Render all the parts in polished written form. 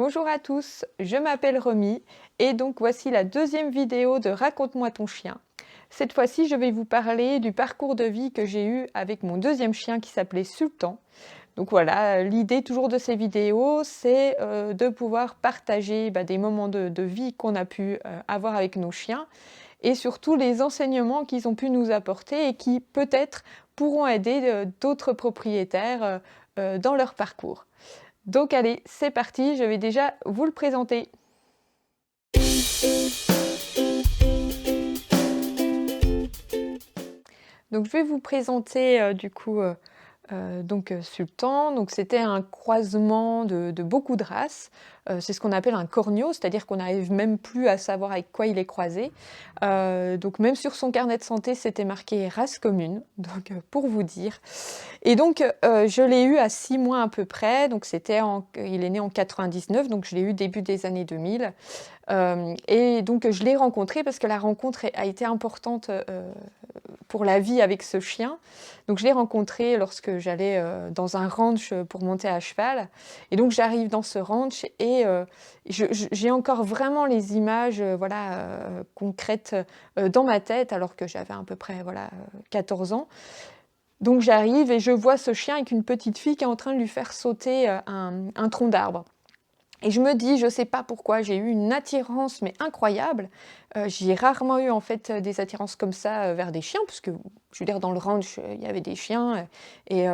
Bonjour à tous, je m'appelle Romy et donc voici la deuxième vidéo de Raconte-moi ton chien. Cette fois-ci, je vais vous parler du parcours de vie que j'ai eu avec mon deuxième chien qui s'appelait Sultan. Donc voilà, l'idée toujours de ces vidéos, c'est de pouvoir partager des moments de vie qu'on a pu avoir avec nos chiens et surtout les enseignements qu'ils ont pu nous apporter et qui peut-être pourront aider d'autres propriétaires dans leur parcours. Donc allez, c'est parti, je vais déjà vous le présenter. Donc je vais vous présenter Sultan. Donc c'était un croisement de beaucoup de races. C'est ce qu'on appelle un corneau, c'est-à-dire qu'on n'arrive même plus à savoir avec quoi il est croisé. Donc même sur son carnet de santé, c'était marqué race commune, donc pour vous dire. Et donc je l'ai eu à 6 mois à peu près, donc il est né en 99, donc je l'ai eu début des années 2000. Et donc je l'ai rencontré parce que la rencontre a été importante pour la vie avec ce chien. Donc je l'ai rencontré lorsque j'allais dans un ranch pour monter à cheval. Et donc j'arrive dans ce ranch et j'ai encore vraiment les images concrètes dans ma tête alors que j'avais à peu près 14 ans. Donc j'arrive et je vois ce chien avec une petite fille qui est en train de lui faire sauter un tronc d'arbre. Et je me dis, je ne sais pas pourquoi, j'ai eu une attirance mais incroyable. J'ai rarement eu en fait des attirances comme ça vers des chiens, parce que je veux dire dans le ranch il y avait des chiens et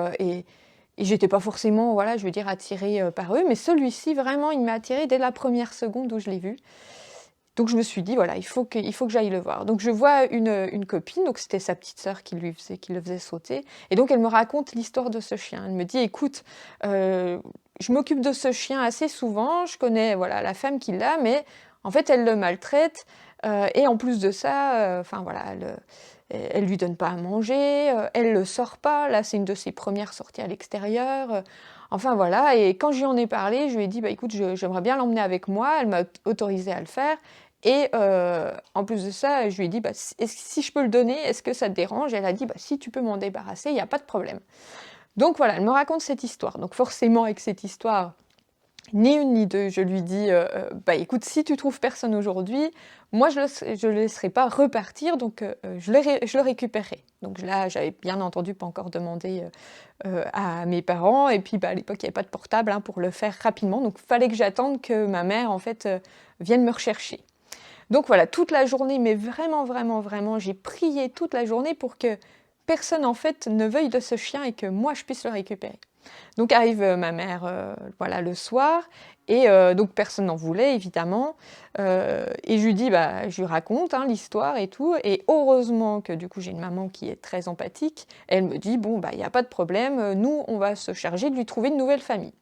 j'étais pas forcément je veux dire attirée par eux, mais celui-ci vraiment il m'a attirée dès la première seconde où je l'ai vu. Donc je me suis dit voilà, il faut que j'aille le voir. Donc je vois une copine, donc c'était sa petite sœur qui le faisait sauter, et donc elle me raconte l'histoire de ce chien. Elle me dit écoute, je m'occupe de ce chien assez souvent, je connais la femme qui l'a, mais en fait elle le maltraite, et en plus de ça, elle lui donne pas à manger, elle le sort pas. Là c'est une de ses premières sorties à l'extérieur. Enfin voilà, et quand je lui en ai parlé, je lui ai dit écoute, j'aimerais bien l'emmener avec moi. Elle m'a autorisée à le faire. Et en plus de ça, je lui ai dit si je peux le donner, est-ce que ça te dérange? Elle a dit si tu peux m'en débarrasser, il n'y a pas de problème. Donc voilà, elle me raconte cette histoire. Donc forcément, avec cette histoire, ni une ni deux, je lui dis écoute, si tu trouves personne aujourd'hui, moi je le laisserai pas repartir, donc je le récupérerai. Donc là, j'avais bien entendu pas encore demandé à mes parents, et puis à l'époque il n'y avait pas de portable pour le faire rapidement, donc il fallait que j'attende que ma mère en fait vienne me rechercher. Donc voilà, toute la journée, mais vraiment, vraiment, vraiment, j'ai prié toute la journée pour que personne en fait ne veuille de ce chien et que moi je puisse le récupérer. Donc arrive ma mère le soir, et donc personne n'en voulait évidemment, et je lui dis je lui raconte l'histoire et tout, et heureusement que du coup j'ai une maman qui est très empathique. Elle me dit bon il n'y a pas de problème, nous on va se charger de lui trouver une nouvelle famille.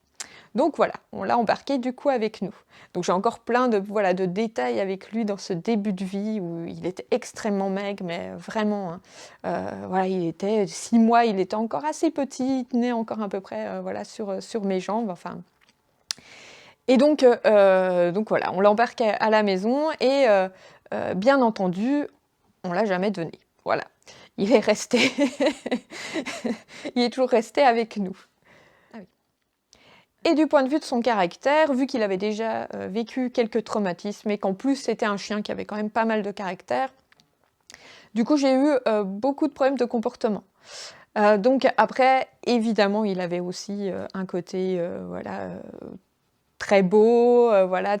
Donc voilà, on l'a embarqué du coup avec nous. Donc j'ai encore plein de détails avec lui dans ce début de vie où il était extrêmement maigre, mais vraiment, il était 6 mois, il était encore assez petit, il tenait encore à peu près sur mes jambes, enfin. Et donc voilà, on l'embarque à la maison, et bien entendu, on l'a jamais donné. Voilà, il est resté, il est toujours resté avec nous. Et du point de vue de son caractère, vu qu'il avait déjà vécu quelques traumatismes et qu'en plus c'était un chien qui avait quand même pas mal de caractère, du coup j'ai eu beaucoup de problèmes de comportement. Donc après, évidemment, il avait aussi un côté très beau,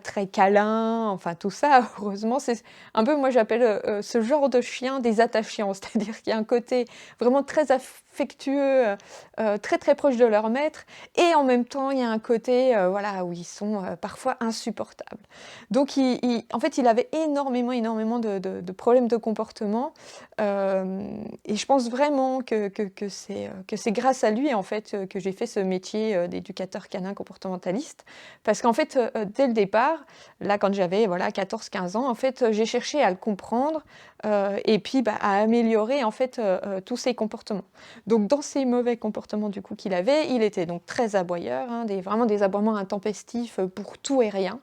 très câlin, enfin tout ça, heureusement, c'est un peu, moi j'appelle ce genre de chien des attachants, c'est-à-dire qu'il y a un côté vraiment très affectueux, très très proche de leur maître, et en même temps il y a un côté où ils sont parfois insupportables. Donc en fait il avait énormément de problèmes de comportement, et je pense vraiment que c'est grâce à lui en fait que j'ai fait ce métier d'éducateur canin comportementaliste. Parce qu'en fait, dès le départ, là quand j'avais 14-15 ans, en fait, j'ai cherché à le comprendre, et puis à améliorer en fait tous ses comportements. Donc dans ces mauvais comportements du coup qu'il avait, il était donc très aboyeur, vraiment des aboiements intempestifs pour tout et rien.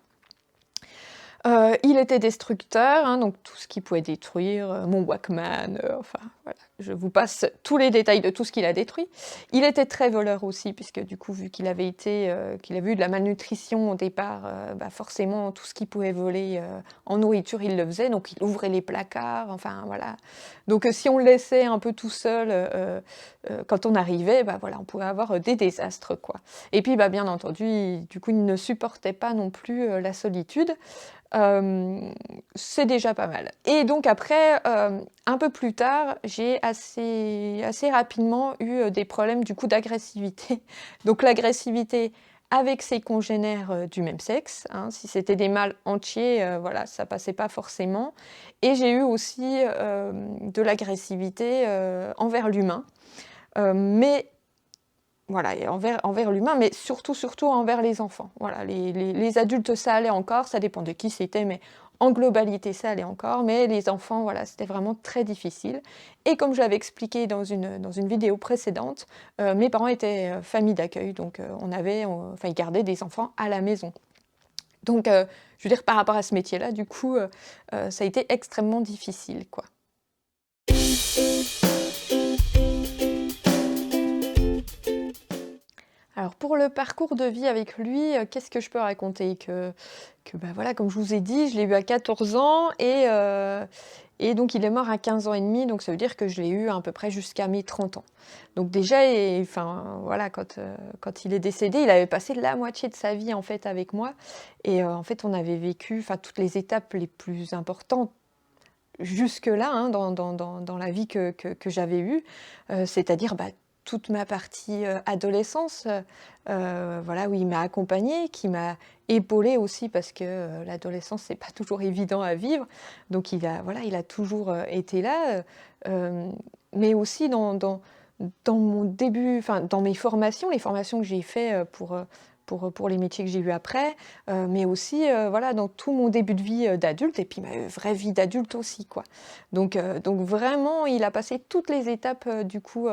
Il était destructeur, donc tout ce qui pouvait détruire, mon Walkman, enfin voilà, je vous passe tous les détails de tout ce qu'il a détruit. Il était très voleur aussi puisque du coup, vu qu'il avait eu de la malnutrition au départ, bah, forcément tout ce qu'il pouvait voler, en nourriture, il le faisait. Donc il ouvrait les placards, enfin voilà. Donc si on le laissait un peu tout seul, quand on arrivait, bah, voilà, on pouvait avoir, des désastres, quoi. Et puis, bah, bien entendu, du coup, il ne supportait pas non plus, la solitude. Hem, c'est déjà pas mal et donc après, un peu plus tard, j'ai assez rapidement eu, des problèmes du coup d'agressivité. Donc l'agressivité avec ses congénères, du même sexe, hein. Si c'était des mâles entiers, voilà, ça passait pas forcément et j'ai eu aussi, de l'agressivité, envers l'humain, mais voilà et envers l'humain, mais surtout envers les enfants. Voilà, les adultes, ça allait encore, ça dépend de qui c'était, mais en globalité, ça allait encore, mais les enfants, voilà, c'était vraiment très difficile et comme je l'avais expliqué dans une vidéo précédente, mes parents étaient, famille d'accueil, donc enfin, ils gardaient des enfants à la maison. Donc je veux dire par rapport à ce métier-là, du coup, ça a été extrêmement difficile, quoi. Alors pour le parcours de vie avec lui, qu'est-ce que je peux raconter? Bah, voilà, comme je vous ai dit, je l'ai eu à 14 ans et donc il est mort à 15 ans et demi, donc ça veut dire que je l'ai eu à peu près jusqu'à mes 30 ans. Donc déjà enfin voilà, quand il est décédé, il avait passé la moitié de sa vie en fait avec moi et en fait on avait vécu, enfin toutes les étapes les plus importantes jusque-là, hein, dans la vie que j'avais eue, c'est-à-dire, bah, toute ma partie, adolescence, voilà, où il m'a accompagnée, qui m'a épaulée aussi parce que, l'adolescence, c'est pas toujours évident à vivre. Donc il a toujours, été là, mais aussi dans mon début, enfin, dans mes formations, les formations que j'ai fait, pour les métiers que j'ai eus après, mais aussi, voilà, dans tout mon début de vie, d'adulte et puis ma vraie vie d'adulte aussi, quoi. Donc vraiment, il a passé toutes les étapes, du coup,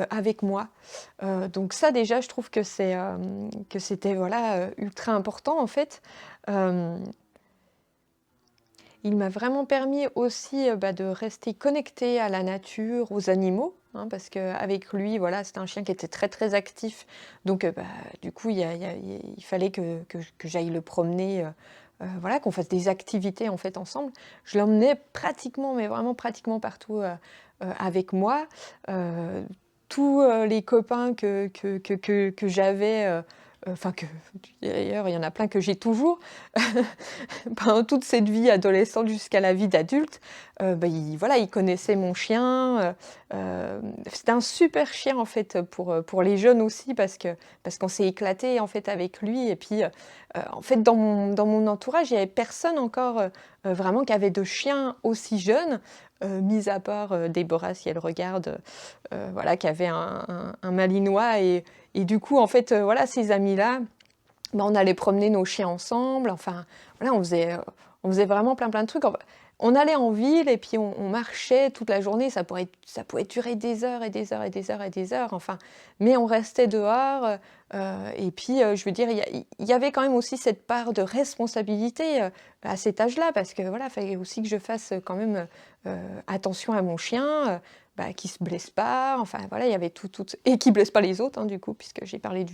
avec moi. Donc ça déjà, je trouve que c'était, voilà, ultra important, en fait. Hem Il m'a vraiment permis aussi, bah, de rester connectée à la nature, aux animaux, hein, parce qu'avec lui, voilà, c'était un chien qui était très, très actif. Donc, bah, du coup, il fallait que j'aille le promener, voilà, qu'on fasse des activités, en fait, ensemble. Je l'emmenais pratiquement, mais vraiment pratiquement partout, avec moi. Heu, tous, les copains que j'avais, enfin que d'ailleurs, il y en a plein que j'ai toujours. Pendant toute cette vie adolescente jusqu'à la vie d'adulte, bah, il connaissait mon chien, c'était un super chien en fait, pour les jeunes aussi parce qu'on s'est éclaté en fait avec lui et puis, en fait dans mon entourage, il y avait personne encore, vraiment qui avait de chien aussi jeune, mis à part, Déborah si elle regarde, voilà qui avait un malinois et du coup en fait, voilà ces amis-là, bah, on allait promener nos chiens ensemble, enfin, voilà, on faisait vraiment plein, plein de trucs. Enfin, on allait en ville et puis on marchait toute la journée, ça pouvait durer des heures et des heures et des heures et des heures, enfin, mais on restait dehors, et puis, je veux dire, il y avait quand même aussi cette part de responsabilité, à cet âge-là parce que, voilà, il fallait aussi que je fasse, quand même, attention à mon chien, bah, qu'il se blesse pas, enfin, voilà, il y avait tout et qu'il blesse pas les autres, hein, du coup, puisque j'ai parlé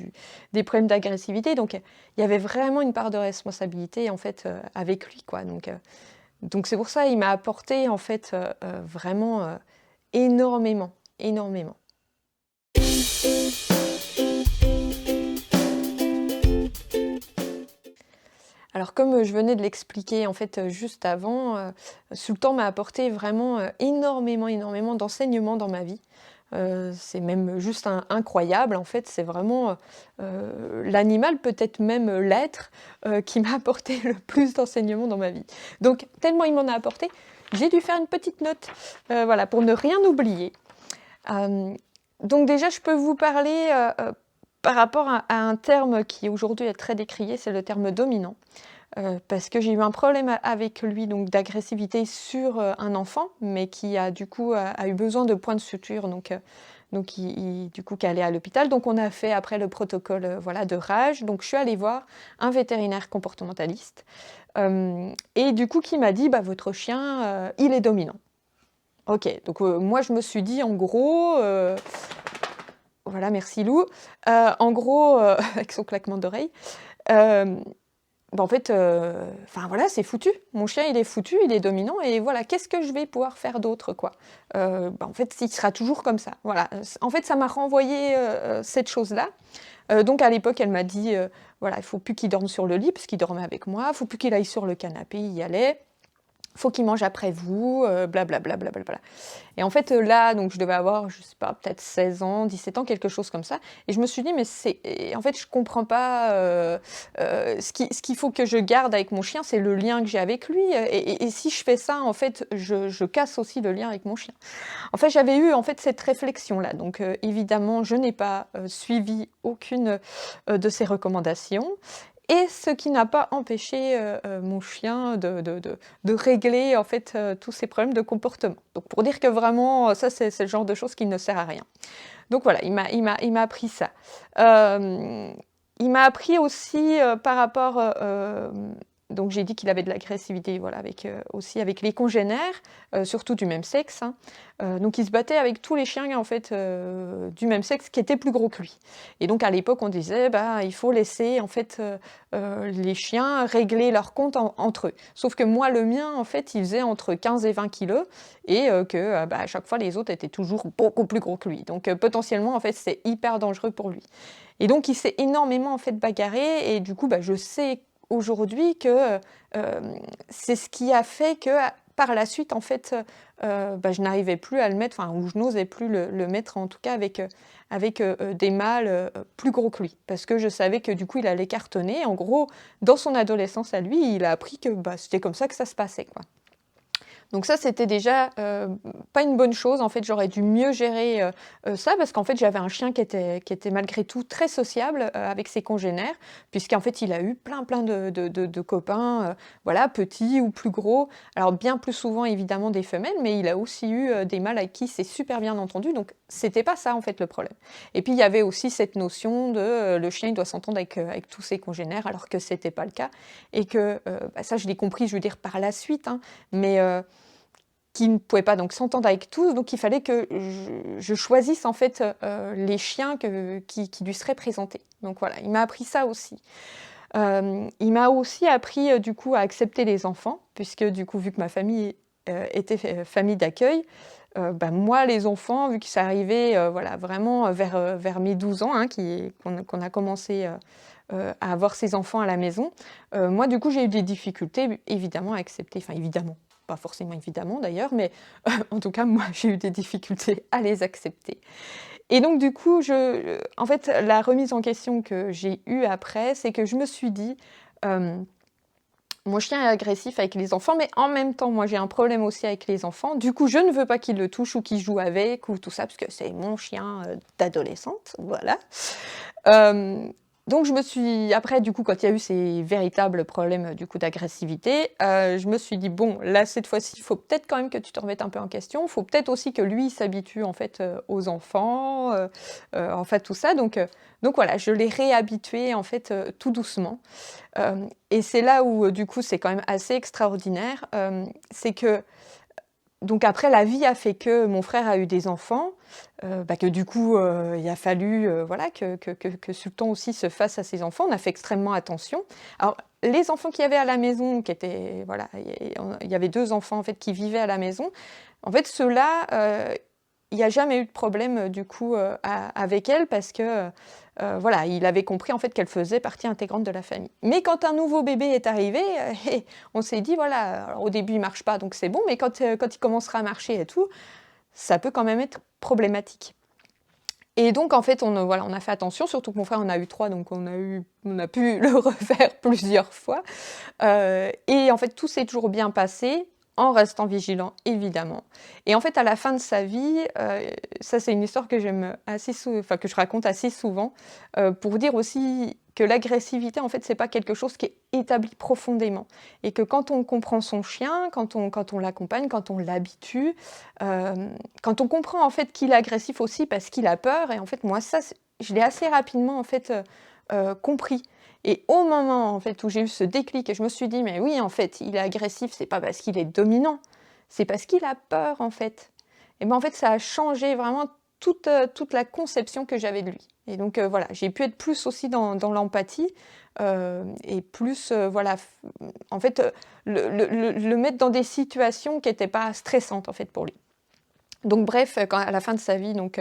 des problèmes d'agressivité. Donc, il y avait vraiment une part de responsabilité, en fait, avec lui, quoi. Donc c'est pour ça, il m'a apporté, en fait, vraiment, énormément, énormément. Alors comme, je venais de l'expliquer, en fait, juste avant, Sultan m'a apporté vraiment, énormément, énormément d'enseignements dans ma vie. C'est même juste incroyable, en fait, c'est vraiment, l'animal, peut-être même, l'être, qui m'a apporté le plus d'enseignements dans ma vie. Donc tellement il m'en a apporté, j'ai dû faire une petite note, voilà, pour ne rien oublier. Hem, donc déjà, je peux vous parler, par rapport à un terme qui aujourd'hui est très décrié, c'est le terme dominant. Parce que j'ai eu un problème avec lui, donc d'agressivité sur, un enfant, mais qui a du coup a eu besoin de points de suture, donc il du coup qui est allé à l'hôpital. Donc on a fait après le protocole, voilà de rage. Donc je suis allée voir un vétérinaire comportementaliste, et du coup qui m'a dit: «Bah, votre chien, il est dominant». OK, donc moi je me suis dit en gros, voilà merci Lou, en gros, avec son claquement d'oreilles, hem, bah, en fait, enfin voilà, c'est foutu. Mon chien, il est foutu, il est dominant et voilà, qu'est-ce que je vais pouvoir faire d'autre, quoi? Bah, en fait, il sera toujours comme ça, voilà. En fait, ça m'a renvoyé, cette chose-là. Donc à l'époque, elle m'a dit, voilà: «Il faut plus qu'il dorme sur le lit», parce qu'il dormait avec moi, «il faut plus qu'il aille sur le canapé», il y allait. «Faut qu'il mange après vous», blablabla, blablabla. Et en fait, là, donc je devais avoir, je sais pas, peut-être 16 ans, 17 ans, quelque chose comme ça. Et je me suis dit: «Mais c'est et en fait, je comprends pas, ce qu'il faut que je garde avec mon chien, c'est le lien que j'ai avec lui, et si je fais ça, en fait, je casse aussi le lien avec mon chien». En fait, j'avais eu, en fait, cette réflexion-là. Donc évidemment, je n'ai pas, suivi aucune, de ces recommandations, et ce qui n'a pas empêché, mon chien de régler, en fait, tous ses problèmes de comportement. Donc pour dire que vraiment, ça, c'est le genre de choses qui ne sert à rien. Donc voilà, il m'a appris ça. Hem, il m'a appris aussi, par rapport, donc j'ai dit qu'il avait de l'agressivité, voilà, avec, aussi avec les congénères, surtout du même sexe, hein. Donc il se battait avec tous les chiens, en fait, du même sexe qui étaient plus gros que lui. Et donc à l'époque, on disait: «Bah, il faut laisser, en fait, les chiens régler leur compte entre eux». Sauf que moi, le mien, en fait, il faisait entre 15 et 20 kilos, et que, bah, à chaque fois, les autres étaient toujours beaucoup plus gros que lui. Donc potentiellement, en fait, c'est hyper dangereux pour lui. Et donc il s'est énormément, en fait, bagarré, et du coup, bah, je sais aujourd'hui que, c'est ce qui a fait que, par la suite, en fait, bah, je n'arrivais plus à le mettre, enfin, ou je n'osais plus le mettre, en tout cas avec des mâles, plus gros que lui. Parce que je savais que, du coup, il allait cartonner. En gros, dans son adolescence à lui, il a appris que, bah, c'était comme ça que ça se passait, quoi. Donc ça, c'était déjà, pas une bonne chose. En fait, j'aurais dû mieux gérer, ça, parce qu'en fait, j'avais un chien qui était malgré tout très sociable, avec ses congénères, puisqu'en fait, il a eu plein de copains, voilà, petits ou plus gros. Alors bien plus souvent, évidemment, des femelles, mais il a aussi eu, des mâles avec qui c'est super bien entendu, donc c'était pas ça, en fait, le problème. Et puis, il y avait aussi cette notion de, le chien, il doit s'entendre avec tous ses congénères, alors que c'était pas le cas, et que, bah, ça, je l'ai compris, je veux dire, par la suite, hein, mais qui ne pouvaient pas donc s'entendre avec tous, donc il fallait que je choisisse, en fait, les chiens qui lui seraient présentés. Donc voilà, il m'a appris ça aussi. Il m'a aussi appris, du coup, à accepter les enfants, puisque du coup, vu que ma famille, était famille d'accueil, bah, moi, les enfants, vu que ça arrivait, voilà, vraiment, vers mes 12 ans, hein, qu'on a commencé, à avoir ces enfants à la maison. Moi, du coup, j'ai eu des difficultés, évidemment, à accepter, enfin évidemment, pas forcément évidemment d'ailleurs, mais en tout cas, moi, j'ai eu des difficultés à les accepter. Et donc du coup, en fait, la remise en question que j'ai eue après, c'est que je me suis dit, hem: «Mon chien est agressif avec les enfants, mais en même temps, moi, j'ai un problème aussi avec les enfants. Du coup, je ne veux pas qu'il le touche ou qu'il joue avec ou tout ça, parce que c'est mon chien, d'adolescente», voilà. Hem, donc je me suis après du coup, quand il y a eu ces véritables problèmes, du coup d'agressivité, je me suis dit: «Bon, là, cette fois-ci, il faut peut-être quand même que tu te remettes un peu en question. Il faut peut-être aussi que lui, il s'habitue en fait, aux enfants, en fait tout ça». Donc voilà, je l'ai réhabitué en fait, tout doucement. Et c'est là où, du coup, c'est quand même assez extraordinaire, c'est que donc après, la vie a fait que mon frère a eu des enfants, bah, que du coup, il a fallu, voilà, que Sultan aussi se fasse à ses enfants. On a fait extrêmement attention. Alors, les enfants qu'il y avait à la maison, qui étaient voilà, il y avait 2 enfants, en fait, qui vivaient à la maison. En fait, ceux-là, il n'y a jamais eu de problème, du coup, avec elle, parce que, voilà, il avait compris, en fait, qu'elle faisait partie intégrante de la famille. Mais quand un nouveau bébé est arrivé, on s'est dit: «Voilà, alors au début, il marche pas, donc c'est bon, mais quand il commencera à marcher et tout, ça peut quand même être problématique». Et donc en fait, voilà, on a fait attention, surtout que mon frère en a eu 3, donc on a pu le refaire plusieurs fois. Et en fait, tout s'est toujours bien passé, en restant vigilant, évidemment. Et en fait, à la fin de sa vie, ça c'est une histoire que j'aime enfin que je raconte assez souvent, pour dire aussi que l'agressivité, en fait, c'est pas quelque chose qui est établi profondément, et que quand on comprend son chien, quand on l'accompagne, quand on l'habitue, quand on comprend, en fait, qu'il est agressif aussi parce qu'il a peur. Et en fait, moi, ça, je l'ai assez rapidement, en fait, compris. Et au moment, en fait, où j'ai eu ce déclic et je me suis dit: «Mais oui, en fait, il est agressif, c'est pas parce qu'il est dominant, c'est parce qu'il a peur, en fait». et ben, en fait, ça a changé vraiment toute la conception que j'avais de lui. Et donc, voilà, j'ai pu être plus aussi dans l'empathie, et plus, voilà, en fait, le mettre dans des situations qui étaient pas stressantes, en fait, pour lui. Donc bref, quand à la fin de sa vie, donc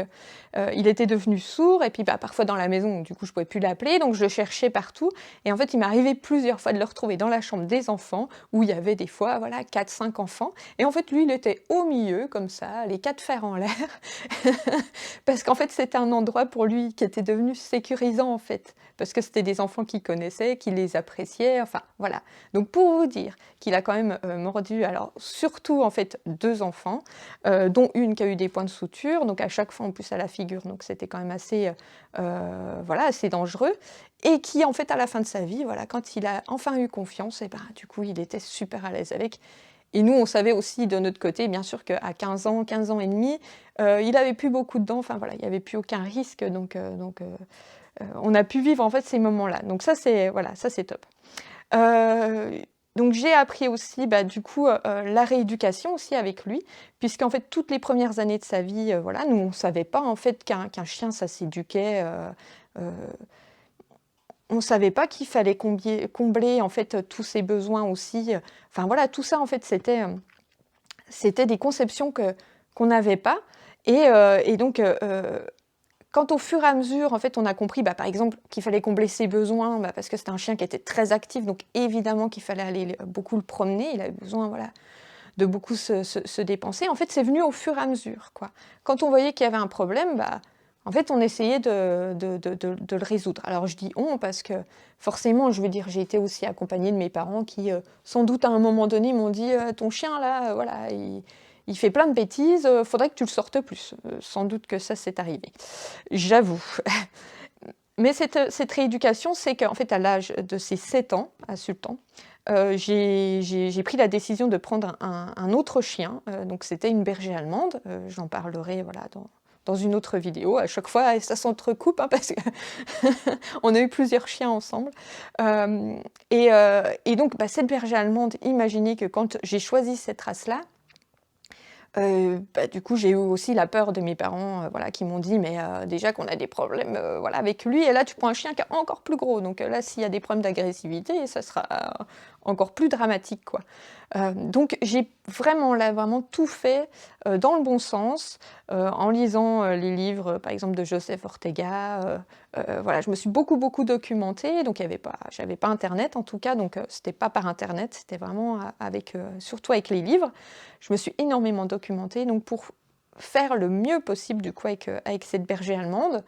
il était devenu sourd et puis, bah, parfois dans la maison, du coup, je pouvais plus l'appeler, donc je le cherchais partout et en fait, il m'arrivait plusieurs fois de le retrouver dans la chambre des enfants où il y avait des fois, voilà, 4-5 enfants et en fait, lui, il était au milieu comme ça, les 4 fers en l'air parce qu'en fait, c'était un endroit pour lui qui était devenu sécurisant, en fait, parce que c'était des enfants qu'il connaissait, qu'il les appréciait, enfin, voilà. Donc pour vous dire qu'il a quand même, mordu, alors surtout, en fait, 2 enfants, dont une qui a eu des points de suture, donc à chaque fois en plus à la figure, donc c'était quand même assez, voilà, assez dangereux et qui en fait à la fin de sa vie, voilà, quand il a enfin eu confiance et ben, du coup il était super à l'aise avec et nous on savait aussi de notre côté bien sûr qu'à 15 ans et demi, il avait plus beaucoup de dents, enfin voilà, il y avait plus aucun risque on a pu vivre en fait ces moments-là. Donc ça c'est voilà, ça c'est top. Heu, donc j'ai appris aussi, bah, du coup, la rééducation aussi avec lui, puisqu'en fait toutes les premières années de sa vie, voilà, nous on savait pas en fait qu'un chien ça s'éduquait, heu, on savait pas qu'il fallait combler en fait, tous ses besoins aussi, enfin voilà, tout ça en fait c'était des conceptions qu'on n'avait pas et donc quand au fur et à mesure, en fait, on a compris, bah, par exemple, qu'il fallait combler ses besoins, bah, parce que c'était un chien qui était très actif, donc évidemment qu'il fallait aller beaucoup le promener. Il avait besoin, voilà, de beaucoup se dépenser. En fait, c'est venu au fur et à mesure, quoi. Quand on voyait qu'il y avait un problème, bah, en fait, on essayait de le résoudre. Alors, je dis on parce que forcément, je veux dire, j'ai été aussi accompagnée de mes parents qui, sans doute, à un moment donné, m'ont dit ton chien, là, voilà, il fait plein de bêtises, faudrait que tu le sortes plus. Sans doute que ça, c'est arrivé. J'avoue. Mais cette rééducation, c'est qu'en fait, à l'âge de ses 7 ans, à Sultan, j'ai pris la décision de prendre un autre chien, donc c'était une berger allemande, j'en parlerai, voilà, dans une autre vidéo. À chaque fois, ça s'entrecoupe, hein, parce qu'on a eu plusieurs chiens ensemble. Et donc, bah, cette berger allemande, imaginez que quand j'ai choisi cette race-là, bah, du coup, j'ai eu aussi la peur de mes parents, voilà, qui m'ont dit: «Mais déjà qu'on a des problèmes, voilà, avec lui et là tu prends un chien qui est encore plus gros, donc là s'il y a des problèmes d'agressivité, ça sera encore plus dramatique, quoi». Donc j'ai vraiment là, vraiment tout fait, dans le bon sens, en lisant, les livres, par exemple de Joseph Ortega, voilà, je me suis beaucoup, beaucoup documentée, donc il y avait pas j'avais pas internet en tout cas, donc c'était pas par internet, c'était vraiment avec, surtout avec les livres. Je me suis énormément documentée, donc pour faire le mieux possible du coup avec cette berger allemande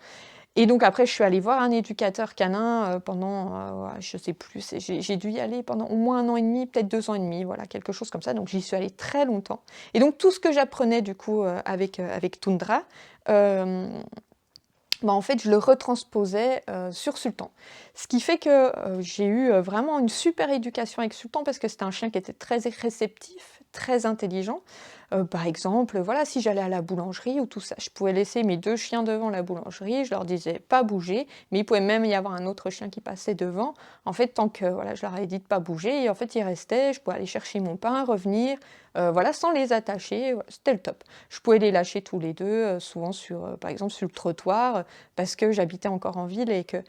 et donc après je suis allée voir un éducateur canin, pendant, ouais, je sais plus, j'ai dû y aller pendant au moins 1 an et demi, peut-être 2 ans et demi, voilà, quelque chose comme ça, donc j'y suis allée très longtemps et donc tout ce que j'apprenais du coup, avec Tundra, hem, bah, en fait, je le retransposais, sur Sultan. Ce qui fait que, j'ai eu, vraiment une super éducation avec Sultan parce que c'était un chien qui était très réceptif, très intelligent. Par exemple, voilà, si j'allais à la boulangerie ou tout ça, je pouvais laisser mes 2 chiens devant la boulangerie, je leur disais: «Pas bouger», mais il pouvait même y avoir un autre chien qui passait devant. En fait, tant que, voilà, je leur avais dit de pas bouger et en fait, ils restaient, je pouvais aller chercher mon pain, revenir, voilà, sans les attacher, voilà, c'était le top. Je pouvais les lâcher tous les 2, souvent sur, par exemple, sur le trottoir, parce que j'habitais encore en ville et que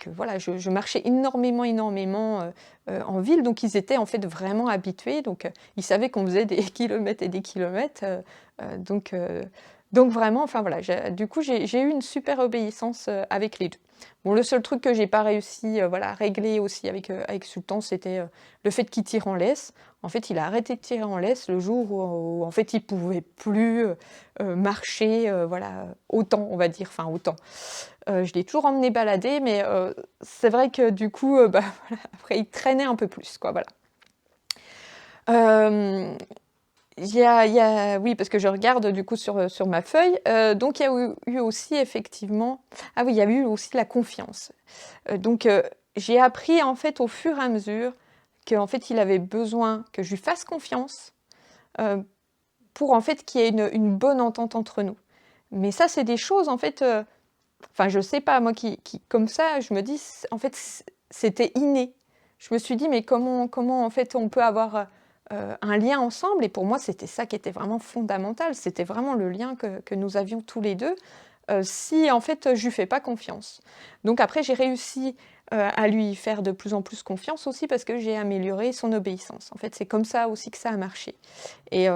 voilà, je marchais énormément, énormément, en ville, donc ils étaient en fait vraiment habitués, donc ils savaient qu'on faisait des kilomètres et des kilomètres, donc vraiment, enfin voilà, du coup j'ai eu une super obéissance, avec les 2. Bon, le seul truc que j'ai pas réussi, voilà, à régler aussi avec Sultan, c'était, le fait qu'il tire en laisse. En fait, il a arrêté de tirer en laisse le jour où en fait il pouvait plus, marcher, voilà, autant on va dire, enfin autant. Je l'ai toujours emmené balader, mais c'est vrai que du coup, bah, voilà, après il traînait un peu plus, quoi, voilà. Hem, il y a oui, parce que je regarde du coup sur ma feuille, donc il y a eu aussi effectivement ah oui, il y a eu aussi la confiance. Donc j'ai appris en fait au fur et à mesure qu'en fait il avait besoin que je lui fasse confiance, heu, pour en fait qu'il y ait une bonne entente entre nous. Mais ça, c'est des choses en fait, enfin, je sais pas, moi qui comme ça, je me dis: «En fait, c'était inné». Je me suis dit: «Mais comment en fait on peut avoir, un lien ensemble et pour moi, c'était ça qui était vraiment fondamental. C'était vraiment le lien que nous avions tous les 2, si en fait, je lui fais pas confiance. Donc après j'ai réussi, à lui faire de plus en plus confiance aussi parce que j'ai amélioré son obéissance. En fait, c'est comme ça aussi que ça a marché et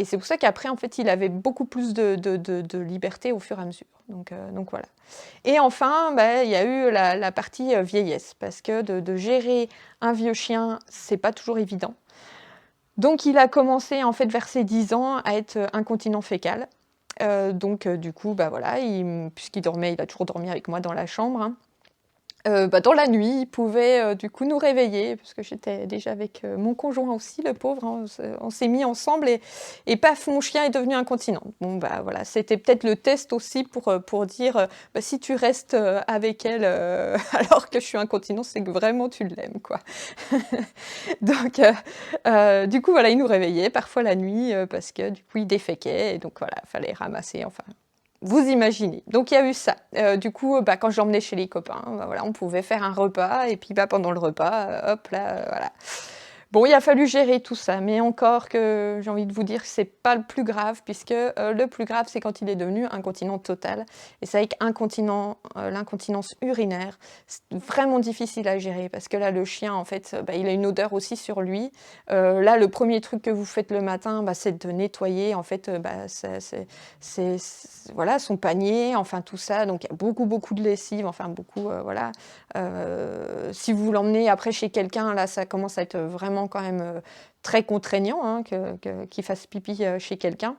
c'est pour ça qu'après en fait, il avait beaucoup plus de liberté au fur et à mesure. Donc voilà. Et enfin, bah, il y a eu la partie, vieillesse parce que de gérer un vieux chien, c'est pas toujours évident. Donc il a commencé en fait vers ses 10 ans à être, incontinent fécal. Du coup, bah, voilà, puisqu'il dormait, il a toujours dormi avec moi dans la chambre, hein. Bah, dans la nuit, il pouvait, du coup nous réveiller parce que j'étais déjà avec, mon conjoint aussi, le pauvre, hein. On s'est mis ensemble et paf, mon chien est devenu incontinent. Bon, bah, voilà, c'était peut-être le test aussi pour dire, bah, si tu restes, avec elle, alors que je suis incontinent, c'est que vraiment tu l'aimes, quoi. Du coup, voilà, il nous réveillait parfois la nuit, parce que du coup, il déféquait et donc voilà, fallait ramasser, enfin, vous imaginez. Donc il y a eu ça. Du coup, bah, quand je l'emmenais chez les copains, bah, voilà, on pouvait faire un repas et puis, bah, pendant le repas, hop là, voilà. Bon, il a fallu gérer tout ça, mais encore que j'ai envie de vous dire que c'est pas le plus grave puisque, le plus grave, c'est quand il est devenu incontinent total et c'est vrai qu'incontinent, l'incontinence urinaire, c'est vraiment difficile à gérer parce que là, le chien, en fait, bah, il a une odeur aussi sur lui. Là, le premier truc que vous faites le matin, bah, c'est de nettoyer, en fait, bah, voilà, son panier, enfin tout ça, donc il y a beaucoup, beaucoup de lessive, enfin beaucoup, voilà. Si vous l'emmenez après chez quelqu'un, là, ça commence à être vraiment quand même, très contraignant, hein, qu'il fasse pipi, chez quelqu'un.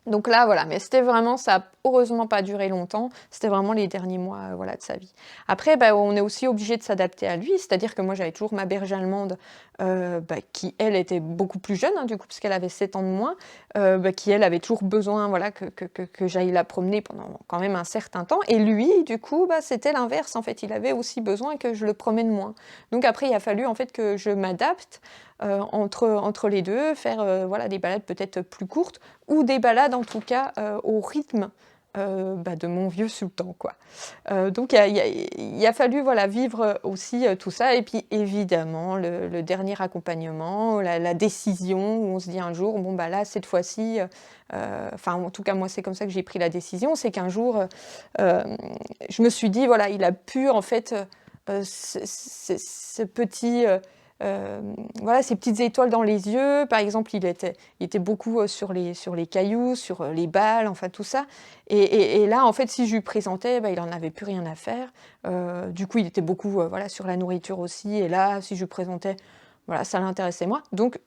Donc là, voilà, mais c'était vraiment ça a heureusement pas duré longtemps, c'était vraiment les derniers mois, voilà, de sa vie. Après, bah, on est aussi obligé de s'adapter à lui, c'est-à-dire que moi, j'avais toujours ma berger allemande, bah, qui elle était beaucoup plus jeune, hein, du coup, puisqu'elle avait 7 ans de moins, bah, qui elle avait toujours besoin, voilà, que j'aille la promener pendant quand même un certain temps et lui, du coup, bah, c'était l'inverse, en fait, il avait aussi besoin que je le promène moins. Donc après, il a fallu, en fait, que je m'adapte, entre les 2, faire, voilà, des balades peut-être plus courtes ou des balades en tout cas, au rythme, bah, de mon vieux sultan, quoi. Donc il a fallu, voilà, vivre, aussi, tout ça et puis évidemment le dernier accompagnement, la décision où on se dit un jour: «Bon, bah, là, cette fois-ci», enfin, en tout cas, moi, c'est comme ça que j'ai pris la décision, c'est qu'un jour, je me suis dit: «Voilà, il a pu, en fait, ce petit, voilà, ces petites étoiles dans les yeux». Par exemple, il était beaucoup, sur les cailloux, sur, les balles, enfin tout ça et là, en fait, si je lui présentais, bah, il en avait plus rien à faire. Du coup, il était beaucoup, voilà, sur la nourriture aussi et là, si je lui présentais, voilà, ça l'intéressait moins. Donc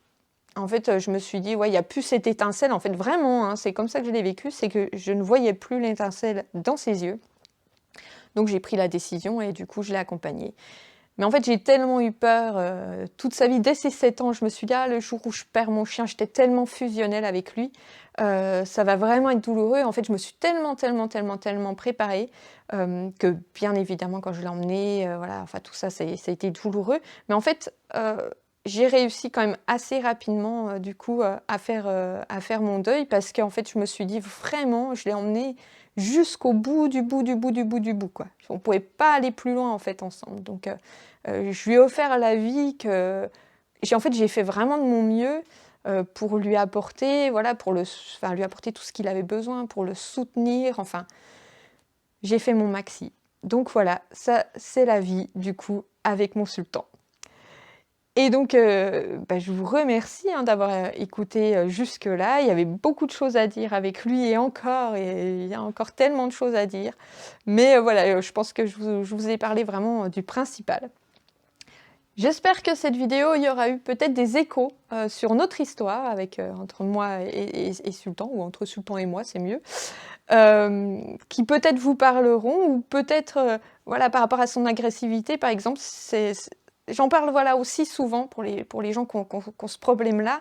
en fait, je me suis dit: «Ouais, il y a plus cette étincelle», en fait, vraiment, hein, c'est comme ça que je l'ai vécu, c'est que je ne voyais plus l'étincelle dans ses yeux. Donc j'ai pris la décision et du coup, je l'ai accompagné. Mais en fait, j'ai tellement eu peur, toute sa vie. Dès ses 7 ans, je me suis dit: «Ah, le jour où je perds mon chien», j'étais tellement fusionnelle avec lui, «ça va vraiment être douloureux». En fait, je me suis tellement, tellement, tellement, tellement préparée, que bien évidemment, quand je l'ai emmené, voilà, enfin tout ça, ça a été douloureux. Mais en fait, j'ai réussi quand même assez rapidement, du coup, à faire mon deuil parce qu'en fait, je me suis dit: «Vraiment, je l'ai emmené jusqu'au bout du bout, du bout, du bout, du bout, quoi». On pouvait pas aller plus loin, en fait, ensemble. Donc je lui ai offert la vie que j'ai fait vraiment de mon mieux, pour lui apporter, voilà, enfin, lui apporter tout ce qu'il avait besoin, pour le soutenir, enfin, j'ai fait mon maxi. Donc voilà, ça, c'est la vie, du coup, avec mon sultan. Et donc, bah, je vous remercie, hein, d'avoir, écouté, jusque-là. Il y avait beaucoup de choses à dire avec lui et il y a encore tellement de choses à dire. Mais, voilà, je pense que je vous ai parlé vraiment, du principal. J'espère que cette vidéo, il y aura eu peut-être des échos, sur notre histoire avec, entre moi et Sultan ou entre Sultan et moi, c'est mieux. Qui peut-être vous parleront ou peut-être, voilà, par rapport à son agressivité, par exemple, j'en parle, voilà, aussi souvent pour les gens qui ont ce problème-là,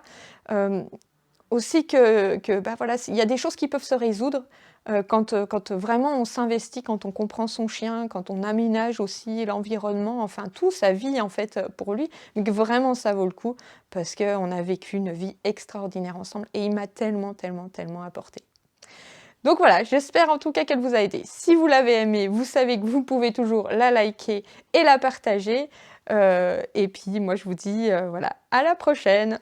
aussi bah, voilà, il y a des choses qui peuvent se résoudre, quand vraiment on s'investit, quand on comprend son chien, quand on aménage aussi l'environnement, enfin tout, sa vie, en fait, pour lui. Donc vraiment, ça vaut le coup parce qu'on a vécu une vie extraordinaire ensemble et il m'a tellement, tellement, tellement apporté. Donc voilà, j'espère en tout cas qu'elle vous a aidé. Si vous l'avez aimée, vous savez que vous pouvez toujours la liker et la partager. Et puis moi je vous dis, voilà, à la prochaine!